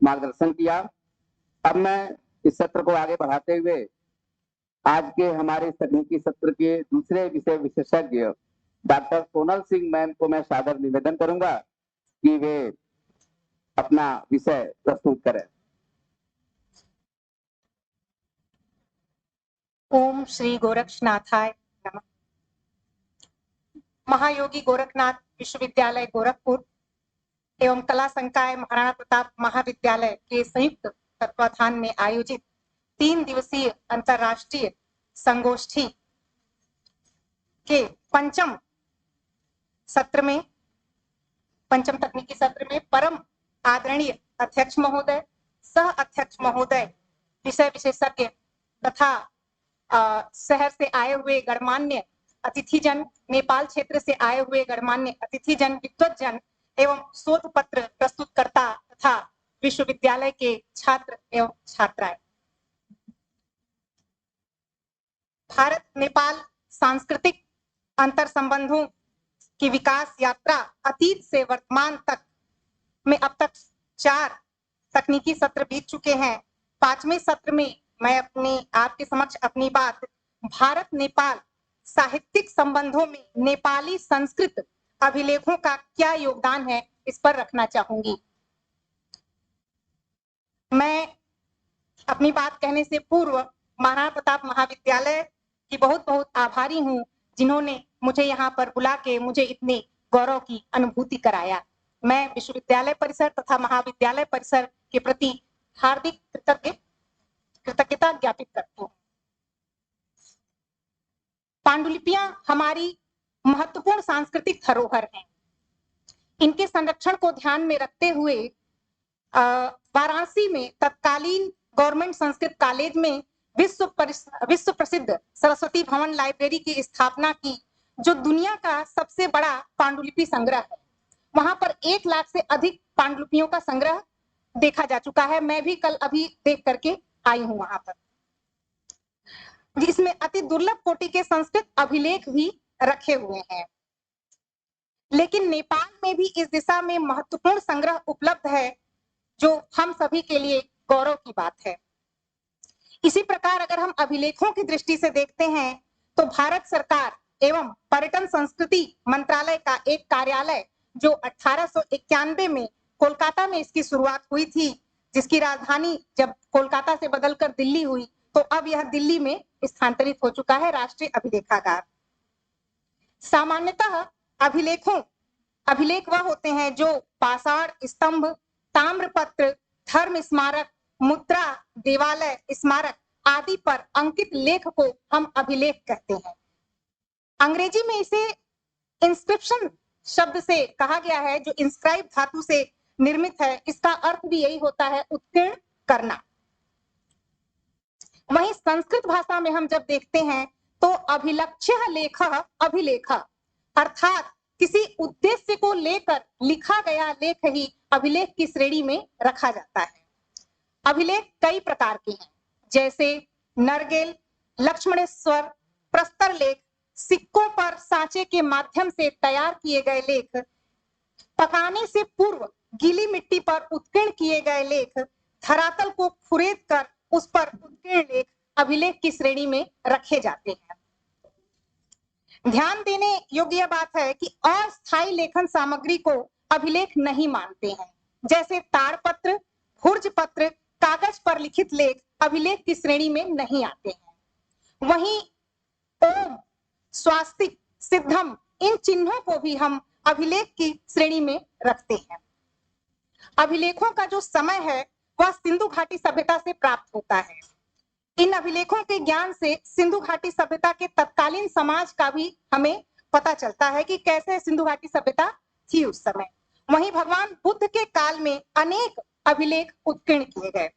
मार्गदर्शन किया। अब मैं इस सत्र को आगे बढ़ाते हुए आज के हमारे तकनीकी सत्र के दूसरे विषय विशेषज्ञ डॉक्टर सोनल सिंह मैम को मैं सादर निवेदन करूंगा कि वे अपना विषय प्रस्तुत करें। ओम श्री गोरक्षनाथाय नमः। महायोगी गोरखनाथ विश्वविद्यालय गोरखपुर एवं कला संकाय महाराणा प्रताप महाविद्यालय के संयुक्त तत्वाधान में आयोजित 3 दिवसीय अंतर्राष्ट्रीय संगोष्ठी के पंचम तकनीकी सत्र में परम आदरणीय अध्यक्ष महोदय, सह अध्यक्ष महोदय, विषय विशेषज्ञ तथा शहर से आए हुए गणमान्य अतिथिजन, नेपाल क्षेत्र से आए हुए गणमान्य अतिथिजन, विद्वज्जन एवं शोध पत्र प्रस्तुतकर्ता तथा विश्वविद्यालय के छात्र एवं छात्राएं। भारत नेपाल सांस्कृतिक अंतर संबंधों की विकास यात्रा अतीत से वर्तमान तक में अब तक 4 तकनीकी सत्र बीत चुके हैं। 5वें सत्र में मैं आपके समक्ष अपनी बात भारत नेपाल साहित्यिक संबंधों में नेपाली संस्कृत अभिलेखों का क्या योगदान है, इस पर रखना चाहूंगी। मैं अपनी बात कहने से पूर्व महाराणा प्रताप महाविद्यालय की बहुत बहुत आभारी हूं, जिन्होंने मुझे यहाँ पर बुला के मुझे इतने गौरव की अनुभूति कराया। मैं विश्वविद्यालय परिसर तथा महाविद्यालय परिसर के प्रति हार्दिक कृतज्ञता ज्ञापित करती हूँ। पांडुलिपियां हमारी महत्वपूर्ण सांस्कृतिक धरोहर हैं। इनके संरक्षण को ध्यान में रखते हुए वाराणसी में तत्कालीन गवर्नमेंट संस्कृत कॉलेज में विश्व प्रसिद्ध सरस्वती भवन लाइब्रेरी की स्थापना की, जो दुनिया का सबसे बड़ा पांडुलिपि संग्रह है। वहां पर 1 लाख से अधिक पांडुलिपियों का संग्रह देखा जा चुका है। मैं भी कल अभी देख करके आई हूं वहां पर, जिसमें अति दुर्लभ कोटि के संस्कृत अभिलेख भी रखे हुए हैं। लेकिन नेपाल में भी इस दिशा में महत्वपूर्ण संग्रह उपलब्ध है, जो हम सभी के लिए गौरव की बात है। इसी प्रकार अगर हम अभिलेखों की दृष्टि से देखते हैं तो भारत सरकार एवं पर्यटन संस्कृति मंत्रालय का एक कार्यालय, जो 1891 में कोलकाता में इसकी शुरुआत हुई थी, जिसकी राजधानी जब कोलकाता से बदलकर दिल्ली हुई तो अब यह दिल्ली में स्थानांतरित हो चुका है, राष्ट्रीय अभिलेखागार। सामान्यतः अभिलेख वह होते हैं जो पाषाण, स्तंभ, ताम्रपत्र, धर्म स्मारक, मुद्रा, देवालय स्मारक आदि पर अंकित लेख को हम अभिलेख कहते हैं। अंग्रेजी में इसे इंस्क्रिप्शन शब्द से कहा गया है, जो इंस्क्राइब धातु से निर्मित है। इसका अर्थ भी यही होता है, उत्कीर्ण करना। वहीं संस्कृत भाषा में हम जब देखते हैं तो अभिलक्ष्य लेख अभिलेख, अर्थात किसी उद्देश्य को लेकर लिखा गया लेख ही अभिलेख की श्रेणी में रखा जाता है। अभिलेख कई प्रकार के हैं, जैसे नरगेल, लक्ष्मणेश्वर, प्रस्तर लेख, सिक्कों पर सांचे के माध्यम से तैयार किए गए लेख, पकाने से पूर्व गीली मिट्टी पर उत्कीर्ण किए गए लेख, धरातल को खुरेद कर उस पर उत्कीर्ण लेख अभिलेख की श्रेणी में रखे जाते हैं। ध्यान देने योग्य बात है कि अस्थायी लेखन सामग्री को अभिलेख नहीं मानते हैं, जैसे ताड़पत्र, भुर्जपत्र, कागज पर लिखित लेख अभिलेख की श्रेणी में नहीं आते हैं। वहीं ओम, स्वास्तिक, सिद्धम, इन चिन्हों को भी हम अभिलेख की श्रेणी में रखते हैं। अभिलेखों का जो समय है वह सिंधु घाटी सभ्यता से प्राप्त होता है। इन अभिलेखों के ज्ञान से सिंधु घाटी सभ्यता के तत्कालीन समाज का भी हमें पता चलता है कि कैसे सिंधु घाटी सभ्यता थी उस समय। वहीं भगवान बुद्ध के काल में अनेक अभिलेख उत्कीर्ण किए गए।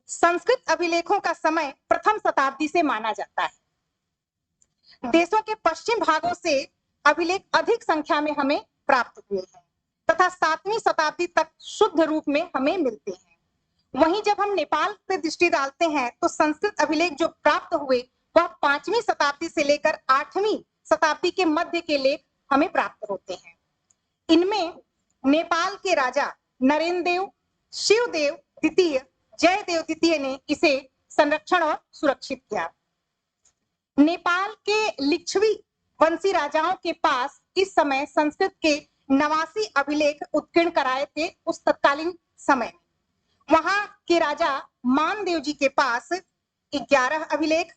संस्कृत अभिलेखों का समय प्रथम शताब्दी से माना जाता है। देशों के पश्चिम भागों से अभिलेख अधिक संख्या में हमें प्राप्त हुए हैं तथा 7वीं शताब्दी तक शुद्ध रूप में हमें मिलते हैं। वहीं जब हम नेपाल पे दृष्टि डालते हैं तो संस्कृत अभिलेख जो प्राप्त हुए वह 5वीं शताब्दी से लेकर 8वीं शताब्दी के मध्य के लेख हमें प्राप्त होते हैं। इनमें नेपाल के राजा नरेंद्र देव, शिवदेव द्वितीय, जयदेव द्वितीय ने इसे संरक्षण और सुरक्षित किया। नेपाल के लिच्छवी वंशी राजाओं के पास इस समय संस्कृत के 89 अभिलेख उत्कीर्ण कराए थे उस तत्कालीन समय में। वहां के राजा मानदेव जी के पास 11 अभिलेख,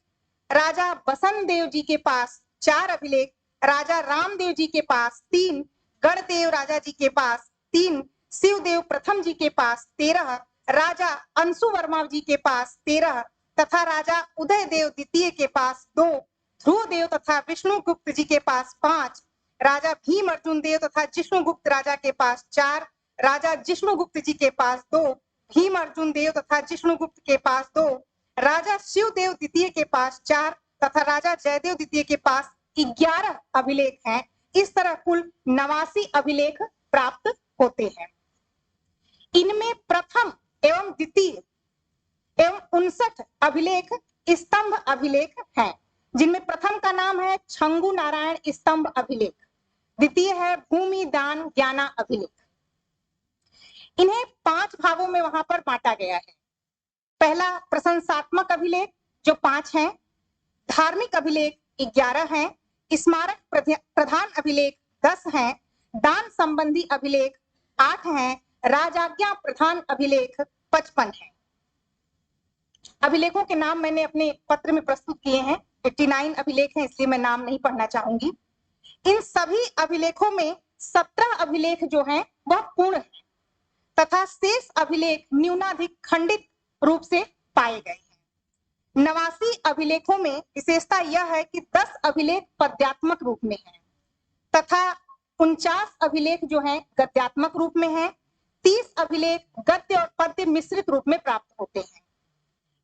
राजा बसंत देव जी के पास 4 अभिलेख, राजा रामदेव जी के पास 3, गणदेव राजा जी के पास 3, शिवदेव प्रथम जी के पास 13, राजा अंशु वर्मा जी के पास 13 तथा राजा उदय देव द्वितीय के पास 2, ध्रुव देव तथा विष्णुगुप्त जी के पास 5, राजा भीम अर्जुन देव तथा जिष्णुगुप्त राजा के पास 4, राजा जिष्णुगुप्त जी के पास 2, भीम अर्जुन देव तथा जिष्णुगुप्त के पास 2, राजा शिवदेव द्वितीय के पास 4 तथा राजा जयदेव द्वितीय के पास 11 अभिलेख हैं। इस तरह कुल 89 अभिलेख प्राप्त होते हैं। इनमें प्रथम एवं द्वितीय एवं 59 अभिलेख स्तंभ अभिलेख हैं, जिनमें प्रथम का नाम है छंगु नारायण स्तंभ अभिलेख, द्वितीय है भूमि दान ज्ञाना अभिलेख। इन्हें 5 भागों में वहां पर बांटा गया है। पहला प्रशंसात्मक अभिलेख जो 5 हैं, धार्मिक अभिलेख 11 हैं, स्मारक प्रधान अभिलेख 10 हैं, दान संबंधी अभिलेख 8 हैं, राजाज्ञा प्रधान अभिलेख 55 हैं। अभिलेखों के नाम मैंने अपने पत्र में प्रस्तुत किए हैं। 89 अभिलेख हैं, इसलिए मैं नाम नहीं पढ़ना चाहूंगी। इन सभी अभिलेखों में 17 अभिलेख जो हैं वह पूर्ण हैं तथा शेष अभिलेख न्यूनाधिक खंडित रूप से पाए गए हैं। 89 अभिलेखों में विशेषता यह है कि 10 अभिलेख पद्यात्मक रूप में हैं तथा 49 अभिलेख जो हैं गद्यात्मक रूप में हैं। 30 अभिलेख गद्य और पद्य मिश्रित रूप में प्राप्त होते हैं।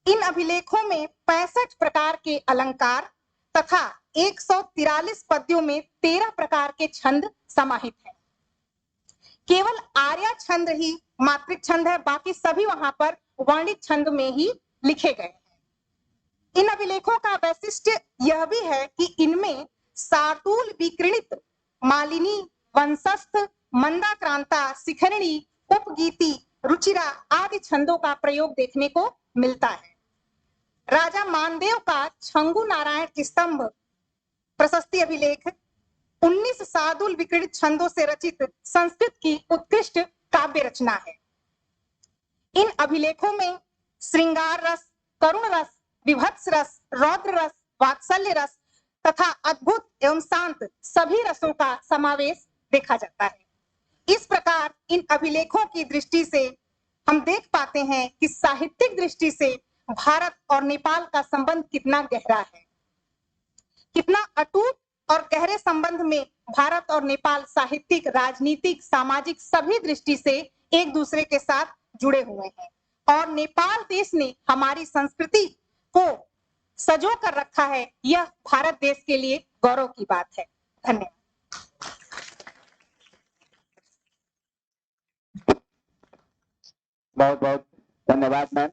इन अभिलेखों में 65 प्रकार के अलंकार तथा 143 पद्यों में 13 प्रकार के छंद समाहित हैं। केवल आर्या छंद ही मात्रिक छंद है, बाकी सभी वहां पर वर्णित छंद में ही लिखे गए हैं। इन अभिलेखों का वैशिष्ट्य यह भी है कि इनमें शार्दूल विकृणित, मालिनी, वंशस्थ, मंदाक्रांता, शिखरिणी, उपगीति, रुचिरा आदि छंदों का प्रयोग देखने को मिलता है। राजा मानदेव का छंगु नारायण स्तंभ प्रशस्ति अभिलेख 19 शार्दूल विकृणित छंदों से रचित संस्कृत की उत्कृष्ट काव्य रचना है। इन अभिलेखों में श्रृंगार रस, करुण रस, विभत्स रस, रौद्र रस, वात्सल्य रस तथा अद्भुत एवं शांत सभी रसों का समावेश देखा जाता है। इस प्रकार इन अभिलेखों की दृष्टि से हम देख पाते हैं कि साहित्यिक दृष्टि से भारत और नेपाल का संबंध कितना गहरा है, कितना अटूट और गहरे संबंध में भारत और नेपाल साहित्यिक, राजनीतिक, सामाजिक सभी दृष्टि से एक दूसरे के साथ जुड़े हुए हैं। और नेपाल देश ने हमारी संस्कृति को सजो कर रखा है, यह भारत देश के लिए गौरव की बात है। धन्यवाद। बहुत बहुत धन्यवाद मैम।